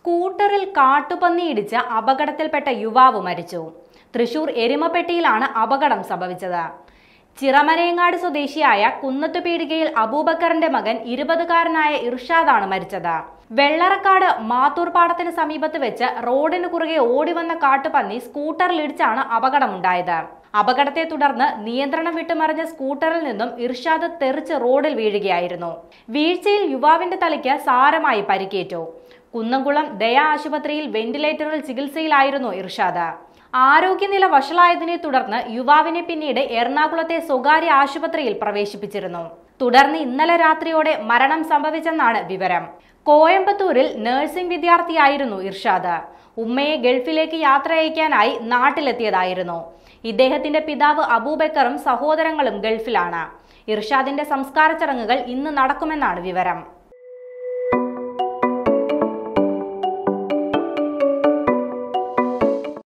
സ്കൂട്ടറിൽ കാട്ടുപന്നിയിടിച്ച് അപകടത്തിൽപ്പെട്ട യുവാവ് മരിച്ചു. തൃശൂർ എരുമപ്പെട്ടിയിലാണ് അപകടം സംഭവിച്ചത്. ചിറമനേങ്ങാട് സ്വദേശിയായ കുന്നത്തുപീടികയിൽ അബൂബക്കറിന്റെ മകൻ 20-കാരനായ ഇർഷാദാണ് മരിച്ചത്. വെള്ളറക്കാട് മാത്തൂർ പാടത്തിന് സമീപത്ത് വെച്ച് റോഡിന് കുറുകെ ഓടിവന്ന കാട്ടുപന്നി സ്കൂട്ടറിലിടിച്ചാണ് അപകടമുണ്ടായത്. അപകടത്തെ തുടർന്ന് നിയന്ത്രണം വിട്ടുമറിഞ്ഞ സ്കൂട്ടറിൽ നിന്നും ഇർഷാദ് തെറിച്ച് റോഡിൽ വീഴുകയായിരുന്നു. വീഴ്ചയിൽ യുവാവിന്റെ തലയ്ക്ക് സാരമായി പരിക്കേറ്റു. കുന്നംകുളം ദയ ആശുപത്രിയിൽ വെന്റിലേറ്ററിൽ ചികിത്സയിലായിരുന്നു ഇർഷാദ്. ആരോഗ്യനില വഷളായതിനെ തുടർന്ന് യുവാവിനെ പിന്നീട് എറണാകുളത്തെ സ്വകാര്യ ആശുപത്രിയിൽ പ്രവേശിപ്പിച്ചിരുന്നു. തുടർന്ന് ഇന്നലെ രാത്രിയോടെ മരണം സംഭവിച്ചെന്നാണ് വിവരം. കോയമ്പത്തൂരിൽ നഴ്സിംഗ് വിദ്യാർത്ഥിയായിരുന്നു ഇർഷാദ്. ഉമ്മയെ ഗൾഫിലേക്ക് യാത്ര അയക്കാനായി നാട്ടിലെത്തിയതായിരുന്നു. ഇദ്ദേഹത്തിന്റെ പിതാവ് അബൂബക്കറും സഹോദരങ്ങളും ഗൾഫിലാണ്. ഇർഷാദിന്റെ സംസ്കാര ചടങ്ങുകൾ ഇന്ന് നടക്കുമെന്നാണ് വിവരം.